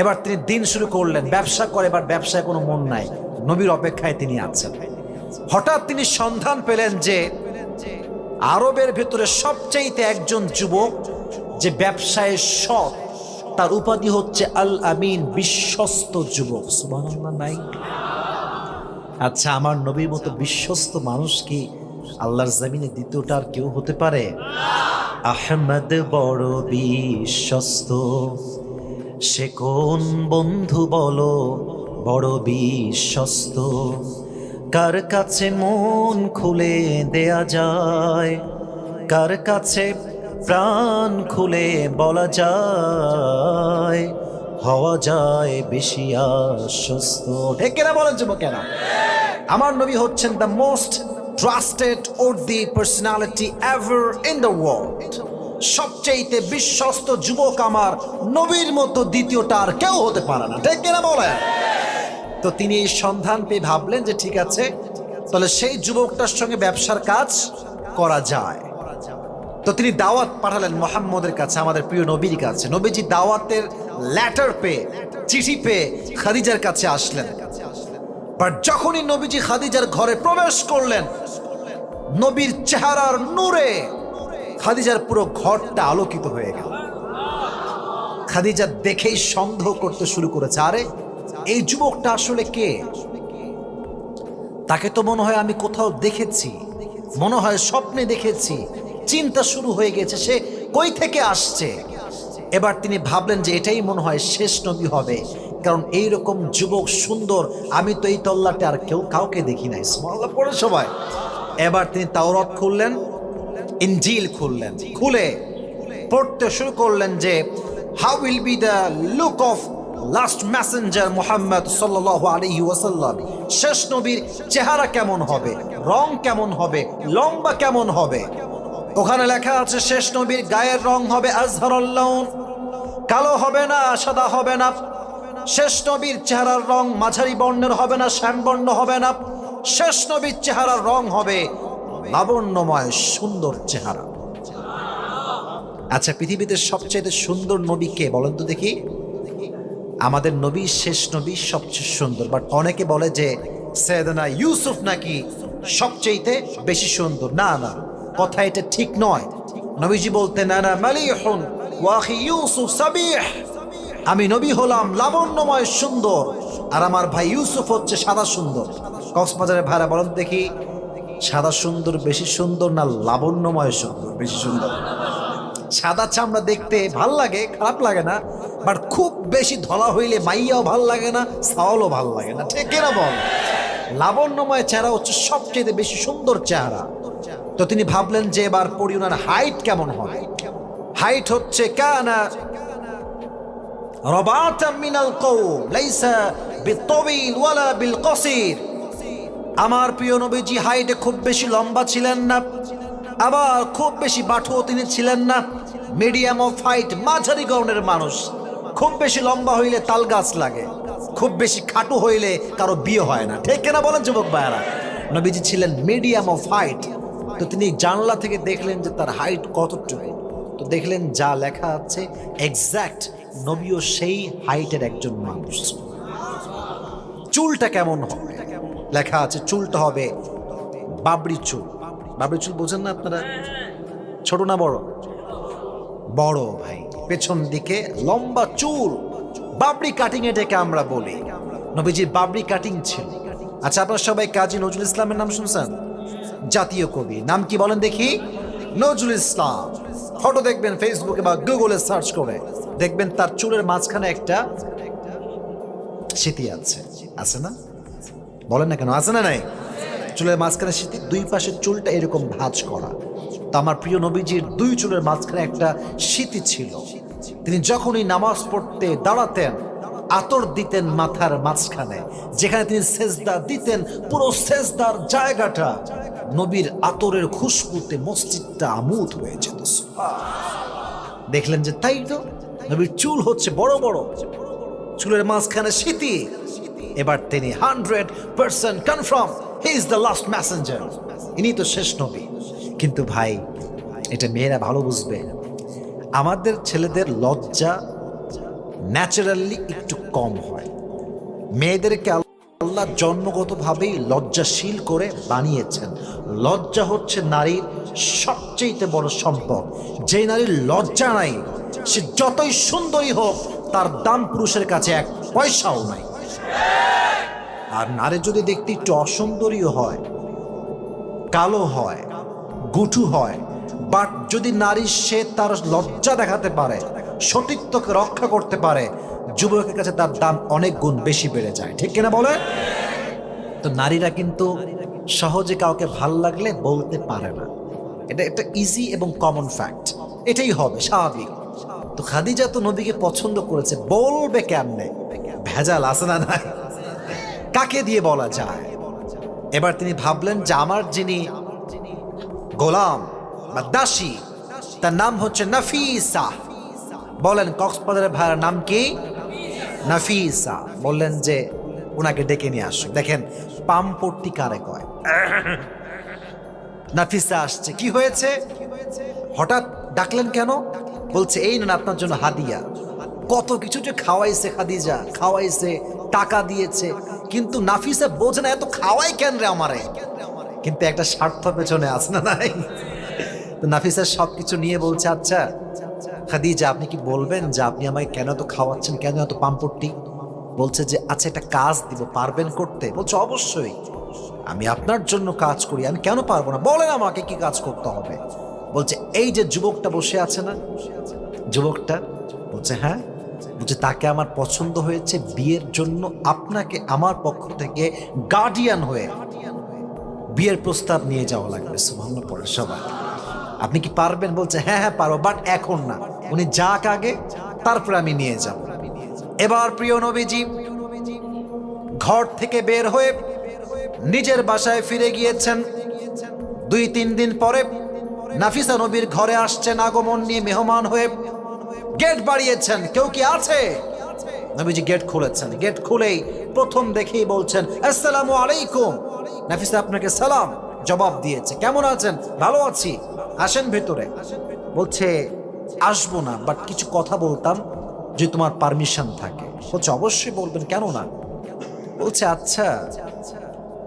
এবার তিনি দিন শুরু করলেন, ব্যবসা করে, এবার ব্যবসায় কোনো মন নাই, নবীর অপেক্ষায় তিনি আছেন। হঠাৎ তিনি সন্ধান পেলেন যে আরবের ভেতরে সবচাইতে একজন যুবক যে ব্যবসায় সৎ, তার উপাধি হচ্ছে আল আমিন, বিশ্বস্ত যুবক। সুবহানাল্লাহ নাই? আচ্ছা, আমার নবীর মতো বিশ্বস্ত মানুষ কি আল্লাহর জমিনে দ্বিতীয়টা আর কেউ হতে পারে? আহমদ বড় বিশ্বস্ত, সে কোন বন্ধু বলো বড় বিশ্বস্ত, কার কাছে মন খুলে দেয়া যায়, কার কাছে প্রাণ খুলে বলা যায়, হওয়া যায় বেশি আশ্বস্ত। ঠিক কিনা বলেন যুবকেরা? আমার নবী হচ্ছেন the most trusted worthy personality ever in the world. সবচেয়ে বিশ্বস্ত যুবক আমার নবীর মতো দ্বিতীয়টা আর কেউ হতে পারে না। ঠিক কিনা বলেন? তো তিনি এই সন্ধান পেয়ে ভাবলেন যে ঠিক আছে, তাহলে সেই যুবকটার সঙ্গে ব্যবসার কাজ করা যায়। তো তিনি দাওয়াত পাঠালেন মুহাম্মদের কাছে, আমাদের প্রিয় নবীর কাছে। নবীজি দাওয়াতের লেটার পেয়ে, চিঠি পেয়ে খাদিজার কাছে আসলেন। বাট যখনই নবীজি খাদিজার ঘরে প্রবেশ করলেন, নবীর চেহারার নূরে খাদিজার পুরো ঘরটা আলোকিত হয়ে গেল। খাদিজা দেখেই সন্দেহ করতে শুরু করেছে, আরে এই যুবকটা আসলে কে? তাকে তো মনে হয় আমি কোথাও দেখেছি, মনে হয় স্বপ্নে দেখেছি। চিন্তা শুরু হয়ে গেছে, সে কই থেকে আসছে। এবার তিনি ভাবলেন যে এটাই মনে হয় শেষ নবী হবে, কারণ এইরকম যুবক সুন্দর আমি তো এই তল্লাটে আর কাউকে দেখি নাই। সুবহানাল্লাহ পড়ে সবাই। এবার তিনি তাওরাত খুললেন, ইনজিল খুললেন, খুলে পড়তে শুরু করলেন যে how will be the look of last Messenger Muhammad সাল্লাল্লাহু আলাইহি ওয়াসাল্লাম। শেষ নবীর চেহারা কেমন হবে, রং কেমন হবে, লম্বা কেমন হবে। ওখানে লেখা আছে শেষ নবীর গায়ের রং হবে আজহারুল লাউন, কালো হবে না, সাদা হবে না। শেষ নবীর চেহারার রং মাঝারি বর্ণের হবে না, শ্যামবর্ণ হবে না। শেষ নবীর চেহারার রং হবে লাবণ্যময়, সুন্দর চেহারা। আচ্ছা, পৃথিবীতে সবচেয়ে সুন্দর নবী কে বলেন তো দেখি? আমাদের নবী, শেষ নবী সবচেয়ে সুন্দর। বাট অনেকে বলে যে সাইয়েদনা ইউসুফ নাকি সবচেয়ে বেশি সুন্দর। না না, কথা এটা ঠিক নয়। নবীজি বলতেন, আনা মালিহুন ওয়া আখি ইউসুফ সাবিহ, আমি নবী হলাম লাবণ্যময় সুন্দর, আর আমার ভাই ইউসুফ হচ্ছে সাদা সুন্দর। কক্সবাজারের ভাইরা বলেন দেখি, সাদা সুন্দর বেশি সুন্দর না লাবণ্যময় সুন্দর বেশি সুন্দর? সাদা চামড়া দেখতে ভাল লাগে, খারাপ লাগে না। বাট খুব বেশি ধলা হইলে মাইয়াও ভাল লাগে না, সাওয়ালও ভাল লাগে না। ঠিক কিনা বল? লাবণ্যময় চেহারা হচ্ছে সবচেয়ে বেশি সুন্দর চেহারা। তো তিনি ভাবলেন যে এবার পড়ি ওনার হাইট কেমন হবে। হাইট হচ্ছে কানা রাবাতাম মিনাল কওম লাইসা বিতাবিল ওয়ালা বিল কসির। আমার প্রিয় নবীজি হাইটে খুব বেশি লম্বা ছিলেন না, আবার খুব বেশি বাঠুও তিনি ছিলেন না। মিডিয়াম অফ হাইট, মাঝারি গড়নের মানুষ। খুব বেশি লম্বা হইলে তাল গাছ লাগে, খুব বেশি খাটু হইলে কারো বিয়ে হয় না। ঠিক কিনা বলেন যুবক ভাইয়ারা? নবীজি ছিলেন মিডিয়াম অফ হাইট। তো তিনি জানলা থেকে দেখলেন যে তার হাইট কতটুকু। তো দেখলেন যা লেখা আছে এক্স্যাক্ট নবীও সেই হাইটের একজন মানুষ। চুলটা কেমন হবে? লেখা আছে চুলটা হবে বাবরি চুল। বাবরি চুল বোঝেন না আপনারা? ছোট না বড়? বড় ভাই, পেছন দিকে লম্বা চুল, বাবরি কাটিং এটাকে আমরা বলি। নবীজির বাবরি কাটিং ছিল। আচ্ছা, আপনারা সবাই কাজী নজরুল ইসলামের নাম শুনছেন? জাতীয় কবি, নাম কি বলেন দেখি? নজরুল ইসলাম। ফটো দেখবেন ফেসবুকে বা গুগলে সার্চ করে, দেখবেন তার চুলের মাঝখানে একটা স্মৃতি আছে, আছে না? বলেন না কেন, আছে না নাই? চুলের মাঝখানে স্মৃতি, দুই পাশের চুলটা এরকম ভাঁজ করা। তো আমার প্রিয় নবীজির দুই চুলের মাঝখানে একটা স্মৃতি ছিল। তিনি যখনই নামাজ পড়তে দাঁড়াতেন আতর দিতেন মাথার মাঝখানে, যেখানে তিনি সেজদা দিতেন পুরো সেজদার জায়গাটা নবীর আতরের খুশবুতে মসজিদটা আমোদ হয়ে যেত। দেখলেন যে তাই তো, নবীর চুল হচ্ছে বড় বড়, চুলের মাঝখানে স্মৃতি। এবার তিনি 100% confirm he is the last Messenger, ইনি তো শেষ নবী। কিন্তু ভাই, এটা মেয়েরা ভালো বুঝবে, আমাদের ছেলেদের লজ্জা ন্যাচারালি একটু কম হয়। মেয়েদেরকে আল্লাহ জন্মগতভাবেই লজ্জাশীল করে বানিয়েছেন। লজ্জা হচ্ছে নারীর সবচেয়ে বড় সম্পদ। যে নারীর লজ্জা নাই, সে যতই সুন্দরী হোক, তার দাম পুরুষের কাছে এক পয়সাও নাই। আর নারী যদি দেখতে একটু অসুন্দরীও হয়, কালো হয়, গুটু হয়, বাট যদি নারী সে তার লজ্জা দেখাতে পারে, সতীত্বকে রক্ষা করতে পারে, যুবকের কাছে তার দাম অনেক গুণ বেশি বেড়ে যায়। ঠিক কিনা বলে? তো নারীরা কিন্তু সহজে কাউকে ভাল লাগলে বলতে পারে না, এটা একটা ইজি এবং কমন ফ্যাক্ট, এটাই হবে স্বাভাবিক। তো খাদিজা তো নবীকে পছন্দ করেছে, বলবে কেমনে? ভেজাল আছে না নাই? কাকে দিয়ে বলা যায়? এবার তিনি ভাবলেন যে আমার যিনি গোলাম বা দাসী, তার নাম হচ্ছে নাফিসা। বলেন কক্সবাজারের ভাইয়ের নাম কি? নাফিসা। বললেন যে ওনাকে ডেকে নিয়ে আসো। দেখেন পামপট্টি কারে কয়। নাফিসা আসছে, কি হয়েছে? হঠাৎ ডাকলেন কেন? বলছে এই না আপনার জন্য হাদিয়া। কত কিছু যে খাওয়াইছে খাদিজা, খাওয়াইছে, টাকা দিয়েছে, কিন্তু নাফিসা বোঝে না এত খাওয়াই কেন রে আমারে। কিন্তু একটা স্বার্থ পেছনে আছে না নাই? তো নাফিসা সবকিছু নিয়ে বলছে আচ্ছা খাদিজা, আপনি কি বলবেন যে আপনি আমাকে কেন তো খাওয়াচ্ছেন, কেন এত পামপট্টি? বলছে যে আচ্ছা একটা কাজ দিব, পারবেন করতে? বলছে অবশ্যই, আমি আপনার জন্য কাজ করি, আমি কেন পারবো না, বলেন আমাকে কি কাজ করতে হবে। বলছে এই যে যুবকটা বসে আছে না, যুবকটা? বলছে হ্যাঁ। বলছে তাকে আমার পছন্দ হয়েছে, বিয়ের জন্য আপনাকে আমার পক্ষ থেকে গার্ডিয়ান হয়ে বিয়ের প্রস্তাব নিয়ে যাওয়া লাগবে। সুবহানাল্লাহ পড়ে সবাই। আপনি কি পারবেন? বলছে হ্যাঁ হ্যাঁ পারো, বাট এখন না, উনি যাক আগে, তারপর আমি নিয়ে যাব। এবার প্রিয় নবীজি ঘর থেকে বের হয়ে নিজের বাসায় ফিরে গিয়েছেন। 2-3 দিন পরে নাফিসা নবীর ঘরে আসছেন আগমন নিয়ে, মেহমান হয়ে। গেট বাড়িয়েছেন, কেউ কি আছে? নবীজি গেট খুলেছেন। গেট খুলেই প্রথম দেখেই বলছেন আসসালামু আলাইকুম। নাফিসা আপনাকে সালাম জবাব দিয়েছে, কেমন আছেন? ভালো আছি, আসেন ভেতরে। বলছে আসবো না, বাট কিছু কথা বলতাম, যদি তোমার পারমিশন থাকে। বলছে অবশ্যই বলবেন, কেন না। বলছে আচ্ছা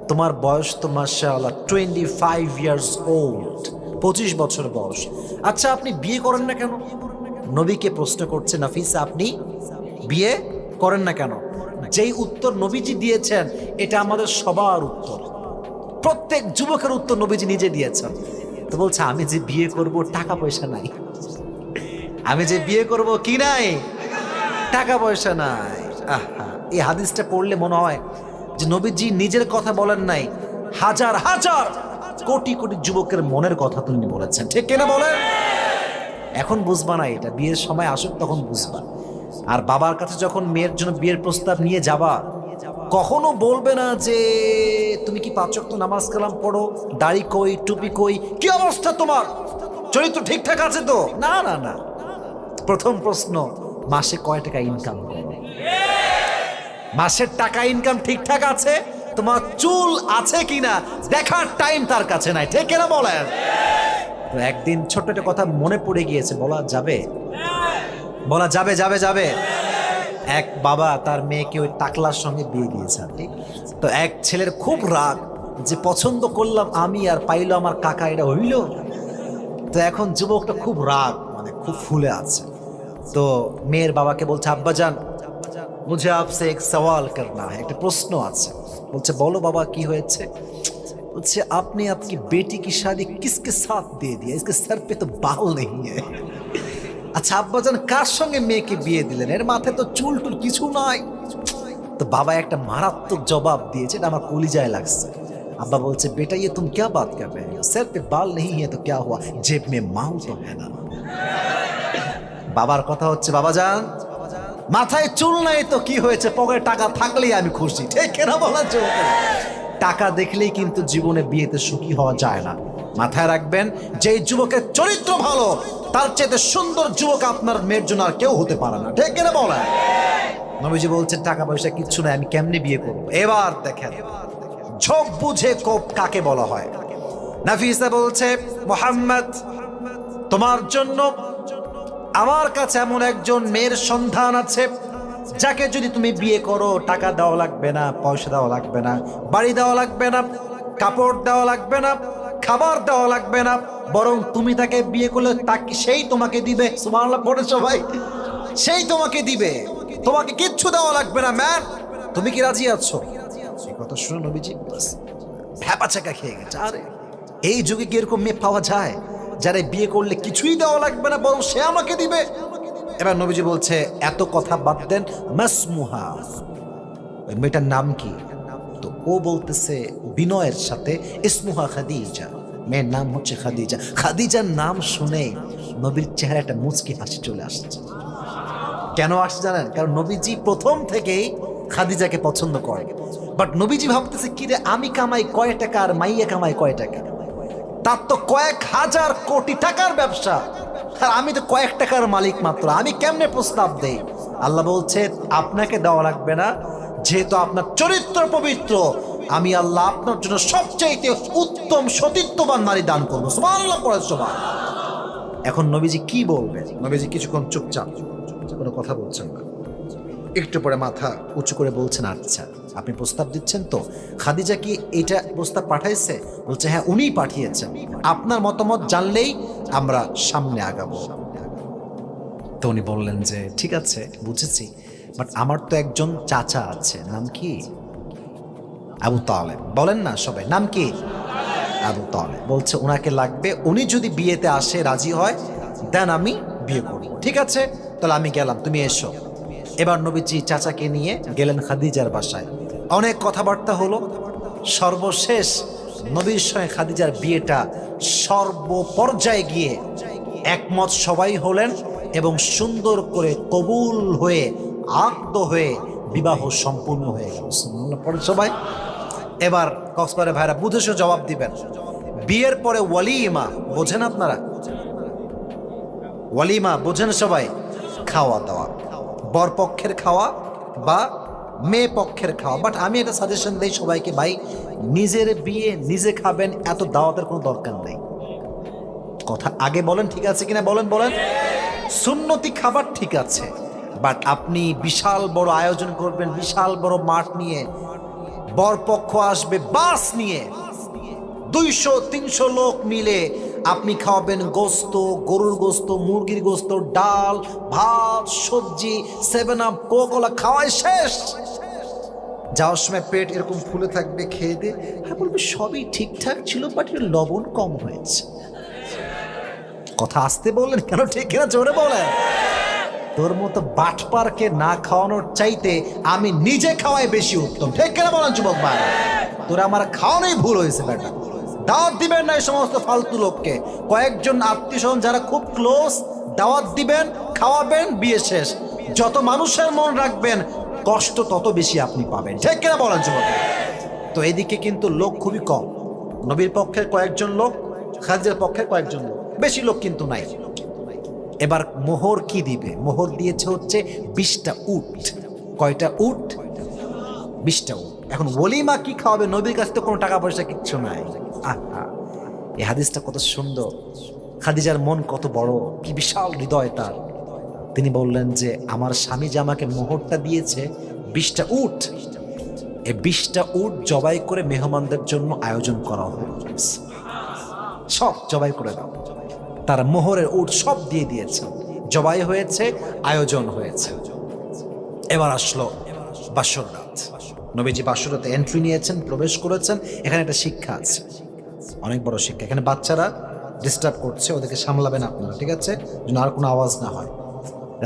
তোমার বয়স তো মাশাআল্লাহ 25 ইয়ার্স ওল্ড, 25 বছর বয়স। আচ্ছা আপনি বিয়ে করেন না কেন? নবীকে প্রশ্ন করছে নাফিসা, আপনি বিয়ে করেন না কেন? যেই উত্তর নবীজি দিয়েছেন এটা আমাদের সবার উত্তর, প্রত্যেক যুবকের উত্তর নবীজি নিজে দিয়েছেন। তো বলছে আমি যে বিয়ে করব টাকা পয়সা নাই, আমি যে বিয়ে করব কি নাই, টাকা পয়সা নাই। আহা, এই হাদিসটা পড়লে মনে হয় যে নবীজি নিজের কথা বলেন নাই, হাজার হাজার কোটি কোটি যুবকের মনের কথা তুমি বলেছেন। ঠিক কিনা বলেন? এখন বুঝবা না, এটা বিয়ের সময় আসুক তখন বুঝবা। আর বাবার কাছে যখন মেয়ের জন্য বিয়ের প্রস্তাব নিয়ে যাবা, কখনো বলবে না যে তুমি কি 5 ওয়াক্ত নামাজ কালাম পড়ো, দাড়ি কই, টুপি কই, কি অবস্থা তোমার, চরিত্র ঠিকঠাক আছে তো? না না না, প্রথম প্রশ্ন মাসে কয় টাকা ইনকাম করো, মাসের টাকা ইনকাম ঠিকঠাক আছে, তোমার চুল আছে কিনা দেখার টাইম তার কাছে নাই। ঠিক কিনা বলেন? তো একদিন ছোট্ট একটা কথা মনে পড়ে গিয়েছে, বলা যাবে? বলা যাবে? যাবে যাবে। এক বাবা তার মেয়েকে ওই টাকলার সঙ্গে বিয়ে দিয়েছে। ঠিক তো এক ছেলের খুব রাগ যে পছন্দ করলাম আমি আর পাইলো আমার কাকা, এটা হইল। তো এখন যুবকটা খুব রাগ, মানে খুব ফুলে আছে। তো মেয়ের বাবাকে বলছে আব্বাজান মুঝে আপসে এক সওয়াল করনা है, একটা প্রশ্ন আছে। বলছে বলো বাবা কি হয়েছে? বলছে আপনি आपकी बेटी की शादी किसके साथ दे दिया, इसके सर पे तो बाल नहीं है। আচ্ছা আব্বাজান কার সঙ্গে মেয়েকে বিয়ে দিলেন, এর মাথায় তো চুল টুল কিছু নাই। তো বাবা একটা মারাত্মক জবাব দিয়েছে, এটা আমার কলিজায় লাগছে। আব্বা বলছে, বেটা ये तुम क्या बात कर रहे हो, सर पे बाल नहीं है तो क्या हुआ, जेब में माल तो है ना। বাবার কথা হচ্ছে, বাবা যান মাথায় চুল নাই তো কি হয়েছে, পকেটে টাকা থাকলেই আমি খুশি, ঠিক কেনা বলার জন্য। টাকা দেখলেই কিন্তু জীবনে বিয়েতে সুখী হওয়া যায় না। মাথায় রাখবেন, যে যুবকের চরিত্র ভালো তার চেয়ে সুন্দর যুবক আপনার মেয়ের জন্য আর কেউ হতে পারে না, ঠিক কেনা বলেন। নবীজি বলছেন, টাকা পয়সা কিচ্ছু নাই, আমি কেমনে বিয়ে করবো। এবার দেখেন ঝোপ বুঝে কোপ কাকে বলা হয়। নাফিসা বলছে, মুহাম্মদ তোমার জন্য আমার কাছে এমন একজন মেয়ের সন্ধান আছে, যাকে যদি তুমি বিয়ে করো টাকা দেওয়া লাগবে না, পয়সা দেওয়া লাগবে না, বাড়ি দেওয়া লাগবে না, কাপড় দেওয়া লাগবে না, খাবার দেওয়া লাগবে না, বরং তুমি তাকে বিয়ে করলে তাকে সেই তোমাকে দিবে। সুবহানাল্লাহ পড়ে সবাই, সেই তোমাকে দিবে, তোমাকে কিচ্ছু দেওয়া লাগবে না ম্যান, তুমি কি রাজি আছো? এই কথা শুনে নবীজি ভ্যাপাচাকা খেয়ে গেছে। আরে এই যুগে কি এরকম মেয়ে পাওয়া যায় যারা বিয়ে করলে কিছুই দেওয়া লাগবে না বরং সে আমাকে দিবে? এবার নবীজি বলছে, এত কথা বাদ দেন, মাসমুহা, ওই মেয়েটার নাম কি? তো ও বলতেছে বিনয়ের সাথে, ইসমুহা খাদিজা, মেয়ের নাম হচ্ছে খাদিজা। খাদিজার নাম শুনে নবীর চেহারা একটা মুচকি হাসি চলে আসছে। কেন আসছে জানেন? কারণ নবীজি প্রথম থেকেই খাদিজাকে পছন্দ করে। বাট নবীজি ভাবতেছে, কি রে, আমি কামাই কয় টাকা আর মাইয়া কামাই কয় টাকা, তার তো কয়েক হাজার কোটি টাকার ব্যবসা, আর আমি তো কয়েক টাকার মালিক মাত্র, আমি কেমনে প্রস্তাব দেই? আল্লাহ বলছে, আপনাকে দেওয়া লাগবে না, যেহেতু আপনার চরিত্র পবিত্র, আমি আল্লাহ আপনার জন্য সবচাইতে উত্তম সতীত্ববান নারী দান করবো। সুবহানাল্লাহ পড়ে সবাই। এখন নবীজি কি বলবেন? নবীজি কিছুক্ষণ চুপচাপ, কোনো কথা বলছেন না, একটু পরে মাথা উঁচু করে বলছেন, আচ্ছা আপনি প্রস্তাব দিচ্ছেন তো, খাদিজা কি এটা প্রস্তাব পাঠাইছে? বলছে, হ্যাঁ উনিই পাঠিয়েছেন, আপনার মতামত জানলেই আমরা সামনে আগাবো। তো উনি বললেন যে ঠিক আছে বুঝেছি, বাট আমার তো একজন চাচা আছে, নাম কি? আবু তালেব। বলেন না সবাই, নাম কি? আবু তালেব। বলছে ওনাকে লাগবে, উনি যদি বিয়েতে আসে রাজি হয় দেন আমি বিয়ে করি। ঠিক আছে তাহলে আমি গেলাম, তুমি এসো। এবার নবীজি চাচাকে নিয়ে গেলেন খাদিজার বাসায়, অনেক কথাবার্তা হলো। সর্বশেষ নবীর সঙ্গে খাদিজার বিয়েটা সর্বপর্যায়ে গিয়ে একমত সবাই হলেন এবং সুন্দর করে কবুল হয়ে আকদ হয়ে বিবাহ সম্পূর্ণ হয়ে গেল। পরে সবাই এবার কক্সবাজারের ভাইরা বুঝেছো জবাব দিবেন। বিয়ের পরে ওয়ালিমা বোঝেন আপনারা? ওয়ালিমা বোঝেন সবাই? খাওয়া দাওয়া, বর পক্ষের খাওয়া বা মেয়ে পক্ষের খাওয়া। বাট আমি এটা সাজেশন দেই সবাইকে, ভাই নিজের বিয়ে নিজে খাবেন, এত দাওয়াতের কোনো দরকার নেই। কথা আগে বলেন, ঠিক আছে কিনা বলেন? বলেন সুন্নতি খাবার ঠিক আছে, বাট আপনি বিশাল বড় আয়োজন করবেন, বিশাল বড় মাঠ নিয়ে, বরপক্ষ আসবে বাস নিয়ে, 200-300 লোক মিলে আপনি খাওয়াবেন গোস্ত, গরুর গোস্ত, মুরগির গোস্ত, ডাল ভাত সবজি, 7 আপ কোকা খাওয়াই শেষ। যাওয়ার সময় পেট এরকম ফুলে থাকবে, খেয়ে দিয়ে হ্যাঁ বলবে সবই ঠিকঠাক ছিল, বাট একটু লবণ কম হয়েছে। কথা আসতে বললেন কেন? ঠিক কিনা জোরে বলেন। তোর মতো বাটপারকে না খাওয়ানোর চাইতে আমি নিজে খাওয়াই বেশি উত্তম। ঠিক কিনা বলেন যুবক ভাই? তোরা আমার খাওয়ানোই ভুল হয়েছে বেটা। দাওয়াত দিবেন না এই সমস্ত ফালতু লোককে, কয়েকজন আত্মীয়স্বজন যারা খুব ক্লোজ দাওয়াত দিবেন, খাওয়াবেন, বিয়ে শেষ। যত মানুষের মন রাখবেন কষ্ট তত বেশি আপনি পাবেন। ঠিক কিনা বলেন যুবক? তো এদিকে কিন্তু লোক খুবই কম, নবীর পক্ষের কয়েকজন লোক, খাদিজার পক্ষের কয়েকজন লোক, বেশি লোক কিন্তু নাই। এবার মোহর কি দিবে? মোহর দিয়েছে হচ্ছে 20টা উট। কয়টা উট? 20টা উট। এখন ওলিমা কি খাওয়াবে? নবীর কাছে তো কোনো টাকা পয়সা কিচ্ছু নাই। আহা, এই হাদিসটা কত সুন্দর, খাদিজার মন কত বড়, কি বিশাল হৃদয় তার। তিনি বললেন যে আমার স্বামী যে আমাকে মোহরটা দিয়েছে 20টা উট, এই 20টা উট জবাই করে মেহমানদের জন্য আয়োজন করা হয়েছে, সব জবাই করে দাও। তার মোহরের উট সব দিয়ে দিয়েছে, জবাই হয়েছে, আয়োজন হয়েছে। এবার আসলো বাসর রাত। নবীজি বাসর রাতে এন্ট্রি নিয়েছেন, প্রবেশ করেছেন। এখানে একটা শিক্ষা আছে, অনেক বড় শিক্ষা। এখানে বাচ্চারা ডিস্টার্ব করছে, ওদেরকে সামলাবেন আপনারা, ঠিক আছে? যেন আর কোনো আওয়াজ না হয়।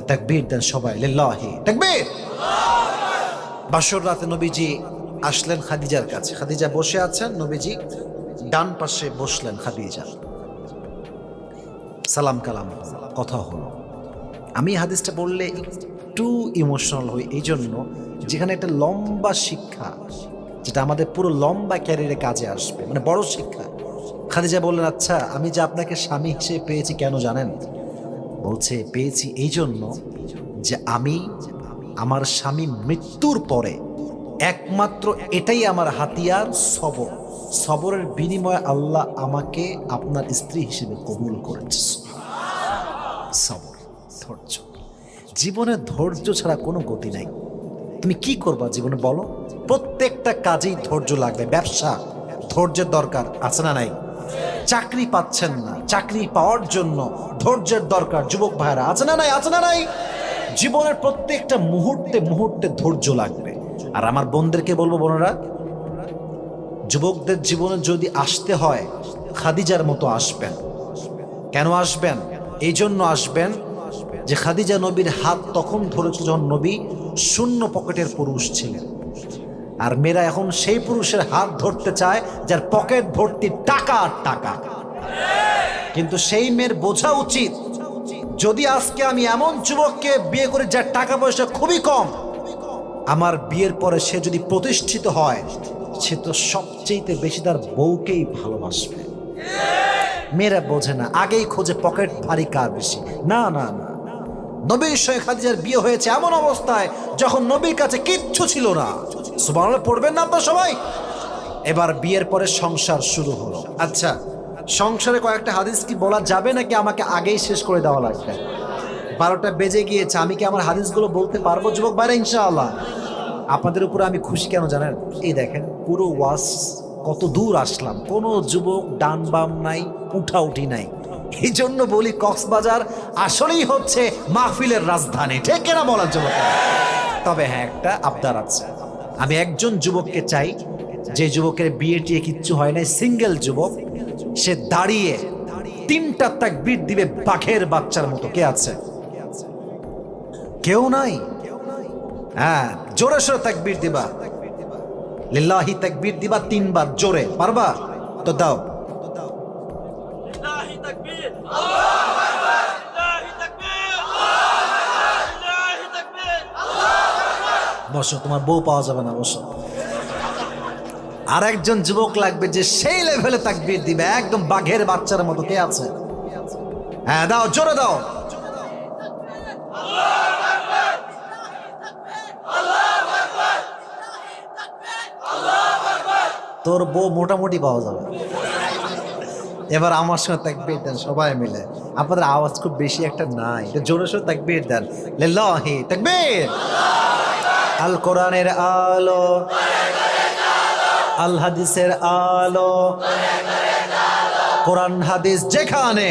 তাকবীর দেন সবাই, লিল্লাহি তাকবীর। বাসর রাতে নবীজি আসলেন খাদিজার কাছে। খাদিজা বসে আছেন, নবীজি ডান পাশে বসলেন খাদিজা। সালাম কালাম কথা হলো। আমি হাদিসটা বললে একটু ইমোশনাল হই, এই জন্য যেখানে একটা লম্বা শিক্ষা, যেটা আমাদের পুরো লম্বা ক্যারিয়ারে কাজে আসবে, মানে বড় শিক্ষা। খাদিজা বললেন, আচ্ছা আমি যে আপনাকে স্বামী হিসেবে পেয়েছি কেন জানেন? বলছে, পেয়েছি এই জন্য যে আমি আমার স্বামী মৃত্যুর পরে একমাত্র এটাই আমার হাতিয়ার, সবর। সবরের বিনিময়ে আল্লাহ আমাকে আপনার স্ত্রী হিসেবে কবুল করেছে। সবর, ধৈর্য। জীবনে ধৈর্য ছাড়া কোনো গতি নাই। তুমি কি করবা জীবনে বলো? প্রত্যেকটা কাজেই ধৈর্য লাগবে। ব্যবসা, ধৈর্যের দরকার আছে না নাই? চাকরি পাচ্ছেন না, চাকরি পাওয়ার জন্য ধৈর্যের দরকার যুবক ভাইরা, আছে না নাই? আছে না নাই? জীবনের প্রত্যেকটা মুহূর্তে মুহূর্তে ধৈর্য লাগবে। আর আমার বোনদেরকে বলবো, বোনেরা, যুবকদের জীবনে যদি আসতে হয় খাদিজার মতো আসবেন। কেন আসবেন? এই জন্য আসবেন যে খাদিজা নবীর হাত তখন ধরেছে যখন নবী শূন্য পকেটের পুরুষ ছিলেন। আর মেয়েরা এখন সেই পুরুষের হাত ধরতে চায় যার পকেট ভর্তি টাকা আর টাকা। কিন্তু সেই মেয়ের বোঝা উচিত, যদি আজকে আমি এমন যুবককে বিয়ে করি যার টাকা পয়সা খুবই কম, আমার বিয়ের পরে সে যদি প্রতিষ্ঠিত হয়, সে তো সবচেয়ে বেশি তার বউকেই ভালোবাসবে। মেয়েরা বোঝে না, আগেই খোঁজে পকেট ভারী কার বেশি। না না না, নবীর সঙ্গে খাদিজার বিয়ে হয়েছে এমন অবস্থায় যখন নবীর কাছে কিচ্ছু ছিল না। সুবহানাল্লাহ পড়বেন না আপনারা সবাই? এবার বিয়ের পরে সংসার শুরু হলো। আচ্ছা, সংসারে কয়েকটা হাদিস কি বলা যাবে নাকি আমাকে আগেই শেষ করে দেওয়া লাগবে? 12টা বেজে গিয়েছে, আমি কি আমার হাদিসগুলো বলতে পারবো যুবক ভাইরা? ইনশাআল্লাহ। আপনাদের উপরে আমি খুশি কেন জানেন? এই দেখেন পুরো ওয়াজ কত দূর আসলাম, কোনো যুবক ডান বাম নাই, উঠাউঠি নাই। এই জন্য বলি কক্সবাজার আসলেই হচ্ছে মাহফিলের রাজধানী, ঠিক কিনা বলার যুবক? তবে হ্যাঁ, একটা আবদার আছে। আমি একজন যুবককে চাই, যে যুবকের বিয়ে টিয়ে কিচ্ছু হয় নাই, সিঙ্গেল যুবক, সে দাঁড়িয়ে 3টা তাকবীর দিবে বাঘের বাচ্চার মতো। কে আছে? কেউ নাই? হ্যাঁ, জোরে সোরে তাকবীর দিবা, লিল্লাহি তাকবীর দিবা 3 বার জোরে। পারবা তো? দাও। লিল্লাহি তাকবীর, আল্লাহু আকবার, লিল্লাহি তাকবীর, লিল্লাহি তাকবীর, আল্লাহু আকবার। বসো, তোমার বউ পাওয়া যাবে না, বসো। আর একজন যুবক লাগবে যে সেই লেভেলে তাকবীর দিবে একদম বাঘের বাচ্চার মতো। কে আছে? হ্যাঁ, দাও, জোরে দাও। তোর বউ মোটামুটি পাওয়া যাবে। এবার আমার সঙ্গে তাকবীর দেন সবাই মিলে। আপনাদের আওয়াজ খুব বেশি একটা নাই, জোরে সোরে তাকবীর দেন। লিল্লাহি তাকবীর। আল কোরআনের আলো, আল হাদিসের আলো, কোরআন হাদিস যেখানে